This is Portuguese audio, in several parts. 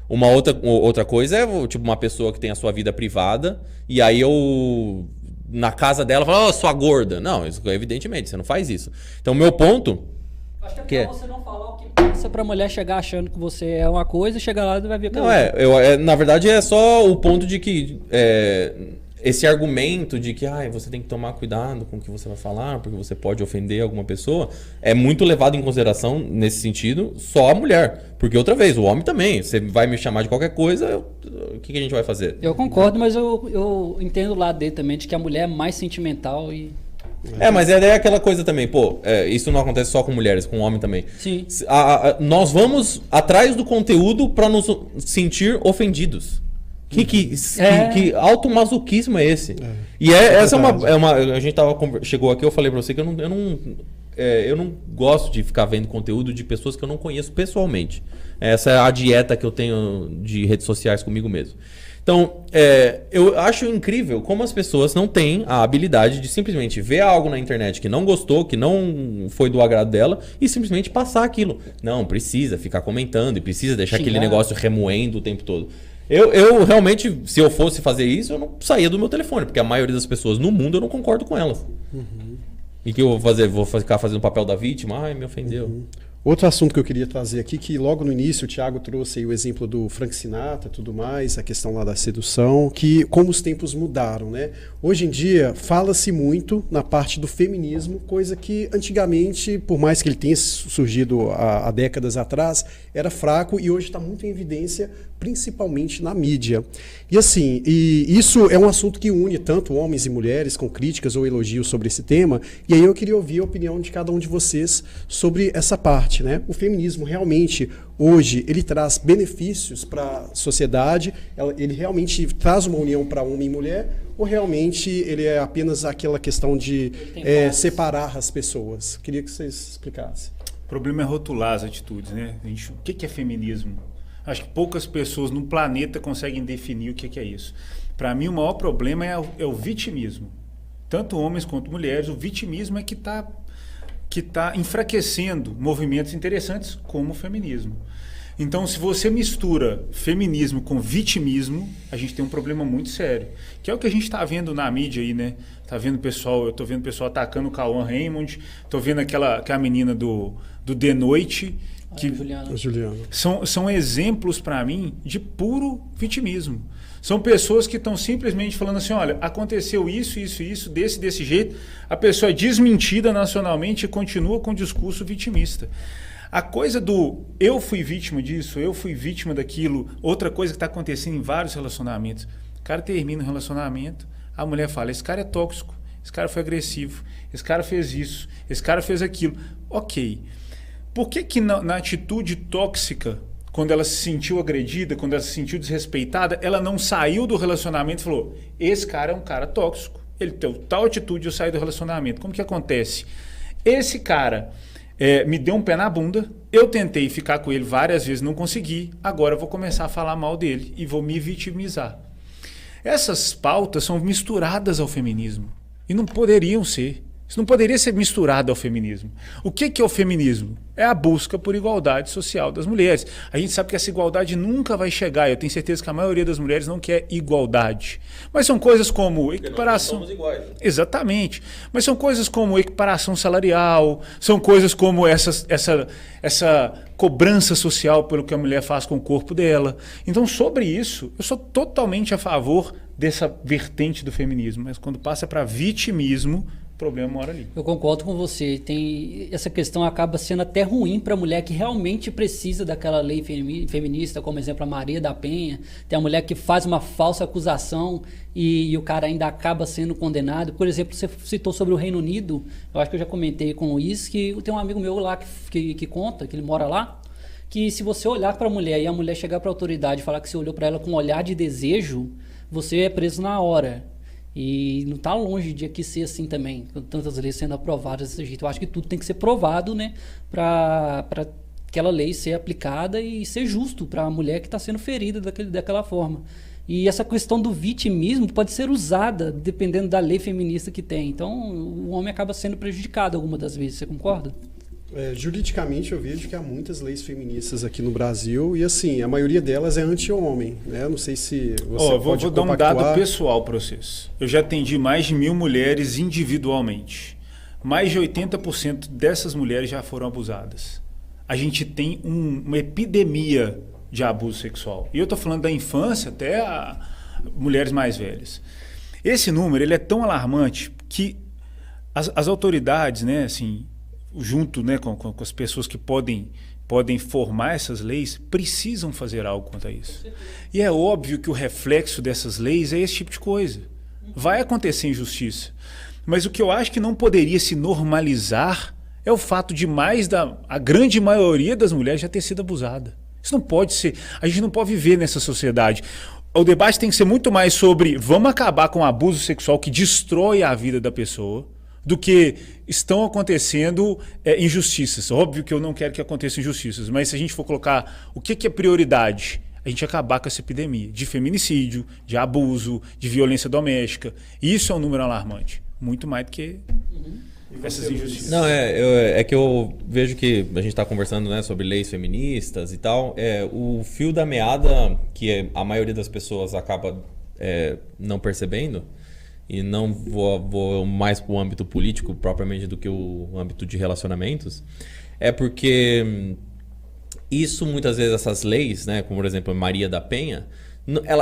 Uma outra coisa é, tipo, uma pessoa que tem a sua vida privada e aí eu, na casa dela, falo, sua gorda. Não, isso, evidentemente, você não faz isso. Então, meu ponto... Acho que é melhor você não falar o que passa pra mulher chegar achando que você é uma coisa e chegar lá e vai ver que não na verdade é só o ponto de que esse argumento de que você tem que tomar cuidado com o que você vai falar porque você pode ofender alguma pessoa é muito levado em consideração nesse sentido só a mulher, porque outra vez o homem também, você vai me chamar de qualquer coisa, o que a gente vai fazer? Eu concordo, mas eu entendo o lado dele também de que a mulher é mais sentimental e... Mas é aquela coisa também, isso não acontece só com mulheres, com homem também. Sim. Nós vamos atrás do conteúdo para nos sentir ofendidos. Que automasoquismo é esse? Essa é uma. A gente chegou aqui, eu falei pra você que eu não gosto de ficar vendo conteúdo de pessoas que eu não conheço pessoalmente. Essa é a dieta que eu tenho de redes sociais comigo mesmo. Então, eu acho incrível como as pessoas não têm a habilidade de simplesmente ver algo na internet que não gostou, que não foi do agrado dela e simplesmente passar aquilo. Não, precisa ficar comentando e precisa deixar aquele negócio remoendo o tempo todo. Eu realmente, se eu fosse fazer isso, eu não saía do meu telefone, porque a maioria das pessoas no mundo eu não concordo com elas. E o que eu vou fazer? Vou ficar fazendo o papel da vítima? Ai, me ofendeu. Outro assunto que eu queria trazer aqui, que logo no início o Thiago trouxe aí o exemplo do Frank Sinatra e tudo mais, a questão lá da sedução, que como os tempos mudaram, né? Hoje em dia fala-se muito na parte do feminismo, coisa que antigamente, por mais que ele tenha surgido há décadas atrás, era fraco e hoje está muito em evidência, principalmente na mídia. E assim, isso é um assunto que une tanto homens e mulheres com críticas ou elogios sobre esse tema, e aí eu queria ouvir a opinião de cada um de vocês sobre essa parte, né? O feminismo realmente, hoje, ele traz benefícios para a sociedade, ele realmente traz uma união para homem e mulher, ou realmente ele é apenas aquela questão de separar as pessoas? Queria que vocês explicassem. O problema é rotular as atitudes, né? O que é feminismo? Acho que poucas pessoas no planeta conseguem definir o que é isso. Para mim, o maior problema é o vitimismo. Tanto homens quanto mulheres, o vitimismo é que está enfraquecendo movimentos interessantes como o feminismo. Então, se você mistura feminismo com vitimismo, a gente tem um problema muito sério. Que é o que a gente está vendo na mídia aí, né? Eu estou vendo o pessoal atacando o Cauã Raymond, estou vendo aquela menina do The Noite, Juliana. São exemplos para mim de puro vitimismo. São pessoas que estão simplesmente falando assim, olha, aconteceu isso, desse jeito. A pessoa é desmentida nacionalmente e continua com o discurso vitimista. A coisa do eu fui vítima disso, eu fui vítima daquilo, outra coisa que está acontecendo em vários relacionamentos. O cara termina o relacionamento, a mulher fala, esse cara é tóxico, esse cara foi agressivo, esse cara fez isso, esse cara fez aquilo. Ok. Por que na atitude tóxica, quando ela se sentiu agredida, quando ela se sentiu desrespeitada, ela não saiu do relacionamento e falou, esse cara é um cara tóxico, ele tem tal atitude, eu saio do relacionamento. Como que acontece? Esse cara me deu um pé na bunda, eu tentei ficar com ele várias vezes, não consegui, agora eu vou começar a falar mal dele e vou me vitimizar. Essas pautas são misturadas ao feminismo e não poderiam ser. Isso não poderia ser misturado ao feminismo. O que é o feminismo? É a busca por igualdade social das mulheres. A gente sabe que essa igualdade nunca vai chegar. Eu tenho certeza que a maioria das mulheres não quer igualdade. Mas são coisas como equiparação... Nós somos iguais. Exatamente. Mas são coisas como equiparação salarial, são coisas como essa cobrança social pelo que a mulher faz com o corpo dela. Então, sobre isso, eu sou totalmente a favor dessa vertente do feminismo. Mas quando passa para vitimismo, o problema mora ali. Eu concordo com você. Essa questão acaba sendo até ruim para a mulher que realmente precisa daquela lei feminista, como exemplo a Maria da Penha. Tem a mulher que faz uma falsa acusação e o cara ainda acaba sendo condenado. Por exemplo, você citou sobre o Reino Unido. Eu acho que eu já comentei com o Luiz que tem um amigo meu lá que conta, que ele mora lá, que se você olhar para a mulher e a mulher chegar para a autoridade e falar que você olhou para ela com um olhar de desejo, você é preso na hora. E não está longe de aqui ser assim também, com tantas leis sendo aprovadas desse jeito. Eu acho que tudo tem que ser provado, né, para aquela lei ser aplicada e ser justo para a mulher que está sendo ferida daquela forma. E essa questão do vitimismo pode ser usada dependendo da lei feminista que tem. Então, o homem acaba sendo prejudicado algumas das vezes. Você concorda? Juridicamente eu vejo que há muitas leis feministas aqui no Brasil e assim, a maioria delas é anti-homem, né? Não sei se você vou dar um dado pessoal para vocês. Eu já atendi mais de 1.000 mulheres individualmente. Mais de 80% dessas mulheres já foram abusadas. A gente tem uma epidemia de abuso sexual. E eu estou falando da infância até a mulheres mais velhas. Esse número ele é tão alarmante que as autoridades, né, assim, junto, né, com as pessoas que podem formar essas leis, precisam fazer algo quanto a isso. E é óbvio que o reflexo dessas leis é esse tipo de coisa. Vai acontecer injustiça. Mas o que eu acho que não poderia se normalizar é o fato de a grande maioria das mulheres já ter sido abusada. Isso não pode ser. A gente não pode viver nessa sociedade. O debate tem que ser muito mais sobre vamos acabar com o abuso sexual que destrói a vida da pessoa, do que estão acontecendo injustiças. Óbvio que eu não quero que aconteçam injustiças, mas se a gente for colocar o que é prioridade, a gente acabar com essa epidemia de feminicídio, de abuso, de violência doméstica. Isso é um número alarmante. Muito mais do que essas injustiças. Não, é que eu vejo que a gente está conversando, né, sobre leis feministas e tal. O fio da meada que a maioria das pessoas acaba não percebendo, e não vou mais para o âmbito político propriamente do que o âmbito de relacionamentos, é porque isso muitas vezes, essas leis, né, como por exemplo Maria da Penha,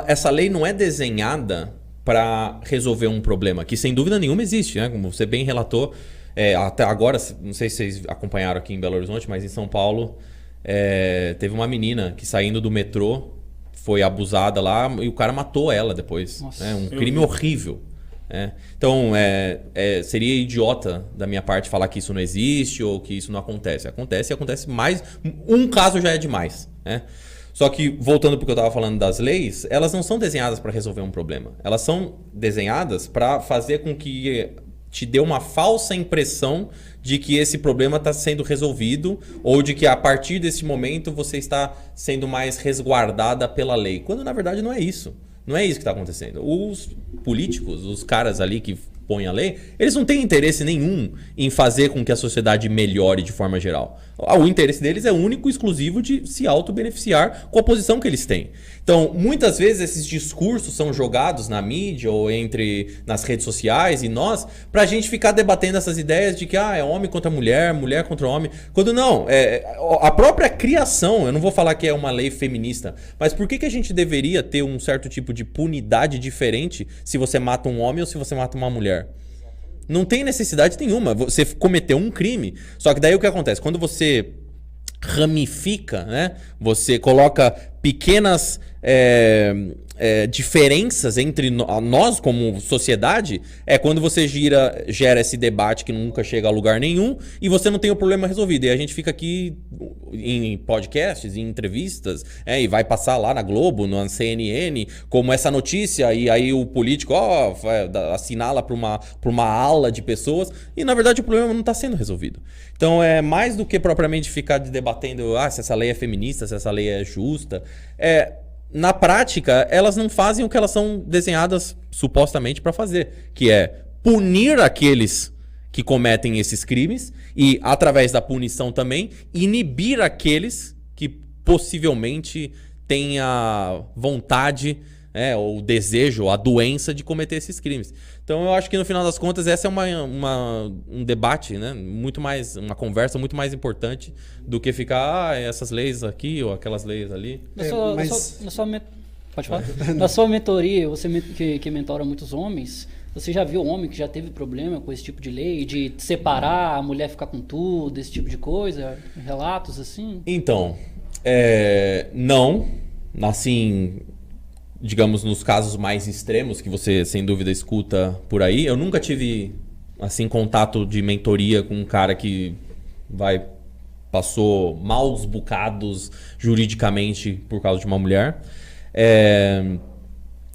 essa lei não é desenhada para resolver um problema, que sem dúvida nenhuma existe, né? Como você bem relatou, até agora, não sei se vocês acompanharam aqui em Belo Horizonte, mas em São Paulo teve uma menina que saindo do metrô foi abusada lá e o cara matou ela depois. Né? Um crime horrível. Então, seria idiota da minha parte falar que isso não existe ou que isso não acontece. Acontece e acontece mais. Um caso já é demais. Né? Só que, voltando para o que eu estava falando das leis, elas não são desenhadas para resolver um problema. Elas são desenhadas para fazer com que te dê uma falsa impressão de que esse problema está sendo resolvido ou de que a partir desse momento você está sendo mais resguardada pela lei. Quando na verdade não é isso. Não é isso que está acontecendo. Os políticos, os caras ali que põem a lei, eles não têm interesse nenhum em fazer com que a sociedade melhore de forma geral. O interesse deles é único e exclusivo de se auto-beneficiar com a posição que eles têm. Então, muitas vezes esses discursos são jogados na mídia ou nas redes sociais e para a gente ficar debatendo essas ideias de que é homem contra mulher, mulher contra homem. Quando não, a própria criação, eu não vou falar que é uma lei feminista, mas por que a gente deveria ter um certo tipo de punidade diferente se você mata um homem ou se você mata uma mulher? Não tem necessidade nenhuma. Você cometeu um crime. Só que daí o que acontece? Quando você ramifica, né? Você coloca pequenas diferenças entre nós como sociedade, quando você gera esse debate que nunca chega a lugar nenhum e você não tem o problema resolvido. E a gente fica aqui em podcasts, em entrevistas, e vai passar lá na Globo, na CNN, como essa notícia, e aí o político assinala para uma ala de pessoas, e na verdade o problema não está sendo resolvido. Então mais do que propriamente ficar debatendo se essa lei é feminista, se essa lei é justa, na prática, elas não fazem o que elas são desenhadas supostamente para fazer, que é punir aqueles que cometem esses crimes e, através da punição também, inibir aqueles que possivelmente têm a vontade, ou o desejo, a doença de cometer esses crimes. Então eu acho que no final das contas essa é um debate, né? Muito mais, uma conversa muito mais importante do que ficar essas leis aqui ou aquelas leis ali. Pode falar? Na sua mentoria, você que mentora muitos homens, você já viu homem que já teve problema com esse tipo de lei, de separar, a mulher ficar com tudo, esse tipo de coisa? Relatos assim? Então, não, assim, digamos, nos casos mais extremos que você sem dúvida escuta por aí, eu nunca tive assim contato de mentoria com um cara que passou maus bocados juridicamente por causa de uma mulher.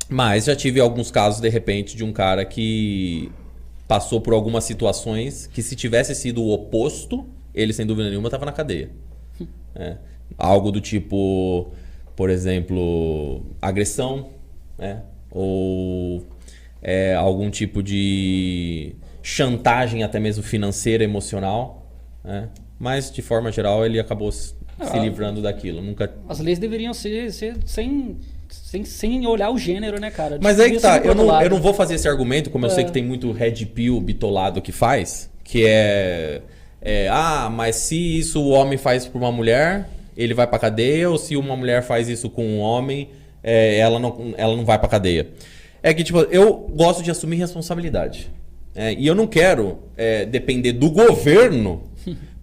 Mas já tive alguns casos de repente de um cara que passou por algumas situações que se tivesse sido o oposto, ele sem dúvida nenhuma estava na cadeia. Algo do tipo, por exemplo, agressão, né? Ou algum tipo de chantagem até mesmo financeira, emocional, né? mas de forma geral ele acabou se livrando daquilo. Nunca... As leis deveriam ser sem olhar o gênero, né, cara? Mas aí que tá, eu não vou fazer esse argumento, como eu sei que tem muito red pill bitolado que faz, que mas se isso o homem faz por uma mulher, ele vai pra cadeia, ou se uma mulher faz isso com um homem, ela não vai pra cadeia. É que, tipo, eu gosto de assumir responsabilidade. E eu não quero depender do governo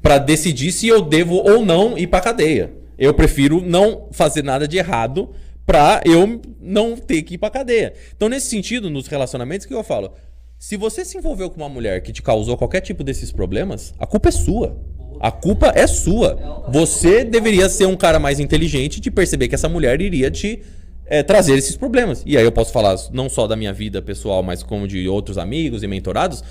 para decidir se eu devo ou não ir para cadeia. Eu prefiro não fazer nada de errado para eu não ter que ir para cadeia. Então, nesse sentido, nos relacionamentos, o que eu falo? Se você se envolveu com uma mulher que te causou qualquer tipo desses problemas, a culpa é sua. A culpa é sua. Você deveria ser um cara mais inteligente de perceber que essa mulher iria te trazer esses problemas. E aí eu posso falar não só da minha vida pessoal, mas como de outros amigos e mentorados.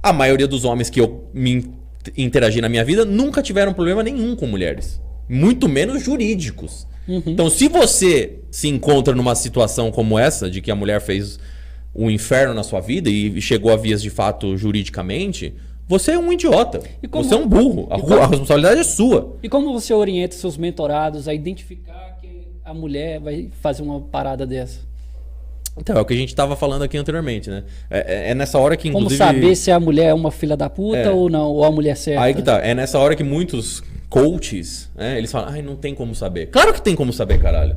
A maioria dos homens que eu me interagi na minha vida nunca tiveram problema nenhum com mulheres. Muito menos jurídicos. Então, se você se encontra numa situação como essa, de que a mulher fez um inferno na sua vida e chegou a vias de fato juridicamente, você é um idiota. Você é um burro. A responsabilidade é sua. E como você orienta seus mentorados a identificar que a mulher vai fazer uma parada dessa? Então, é o que a gente estava falando aqui anteriormente, né? É nessa hora que, inclusive... Como saber se a mulher é uma filha da puta ou não, ou a mulher certa? Aí que tá. É nessa hora que muitos coaches, eles falam, não tem como saber. Claro que tem como saber, caralho.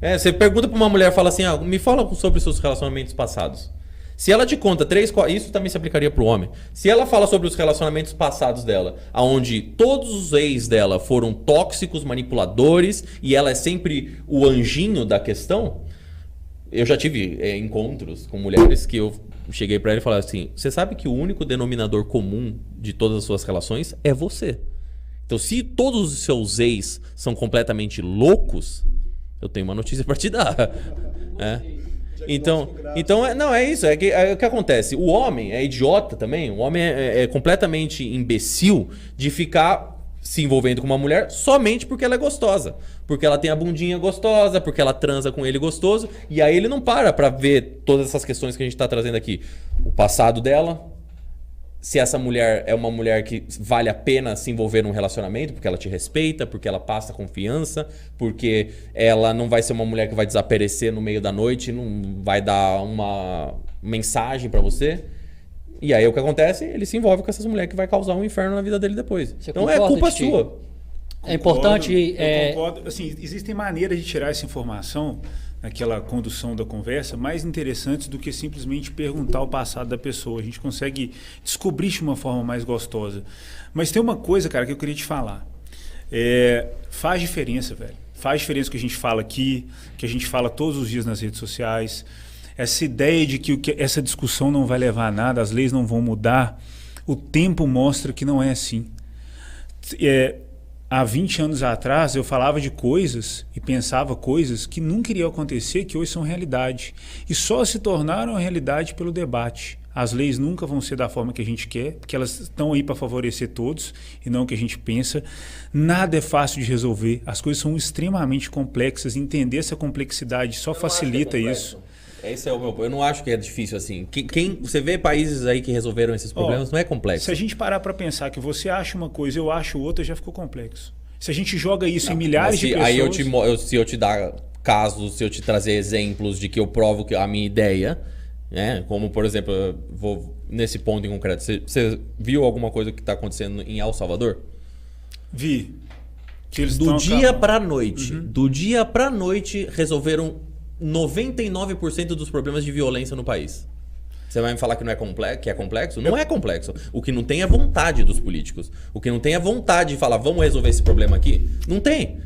Você pergunta pra uma mulher, fala assim, me fala sobre seus relacionamentos passados. Se ela te conta 3-4... Isso também se aplicaria pro homem. Se ela fala sobre os relacionamentos passados dela, onde todos os ex dela foram tóxicos, manipuladores, e ela é sempre o anjinho da questão... Eu já tive encontros com mulheres que eu cheguei pra ela e falei assim, você sabe que o único denominador comum de todas as suas relações é você. Então, se todos os seus ex são completamente loucos, eu tenho uma notícia pra te dar. Então é isso. O que acontece? O homem é idiota também. O homem é completamente imbecil de ficar se envolvendo com uma mulher somente porque ela é gostosa. Porque ela tem a bundinha gostosa, porque ela transa com ele gostoso. E aí ele não para ver todas essas questões que a gente está trazendo aqui. O passado dela, se essa mulher é uma mulher que vale a pena se envolver num relacionamento, porque ela te respeita, porque ela passa confiança, porque ela não vai ser uma mulher que vai desaparecer no meio da noite, não vai dar uma mensagem para você. E aí o que acontece? Ele se envolve com essas mulheres que vai causar um inferno na vida dele depois. Você então concorda, culpa Titi? sua. É importante... Eu concordo. Assim, existem maneiras de tirar essa informação naquela condução da conversa mais interessantes do que simplesmente perguntar o passado da pessoa. A gente consegue descobrir de uma forma mais gostosa. Mas tem uma coisa, cara, que eu queria te falar. Faz diferença, velho. Faz diferença o que a gente fala aqui, que a gente fala todos os dias nas redes sociais. Essa ideia de que essa discussão não vai levar a nada, as leis não vão mudar, o tempo mostra que não é assim. Há 20 anos atrás eu falava de coisas e pensava coisas que nunca iriam acontecer, que hoje são realidade. E só se tornaram realidade pelo debate. As leis nunca vão ser da forma que a gente quer, porque elas estão aí para favorecer todos e não o que a gente pensa. Nada é fácil de resolver, as coisas são extremamente complexas. Entender essa complexidade só facilita isso. Esse é o meu. Eu não acho que é difícil assim. Você vê países aí que resolveram esses problemas, não é complexo. Se a gente parar para pensar que você acha uma coisa, eu acho outra, já ficou complexo. Se a gente joga isso em milhares de pessoas... Aí se eu te dar casos, se eu te trazer exemplos de que eu provo que a minha ideia, né? Como, por exemplo, eu vou nesse ponto em concreto. Você viu alguma coisa que está acontecendo em El Salvador? Vi. Que eles do dia para noite. Do dia para noite resolveram 99% dos problemas de violência no país. Você vai me falar que não é que é complexo? Não é complexo. O que não tem é vontade dos políticos. O que não tem é vontade de falar, vamos resolver esse problema aqui. Não tem.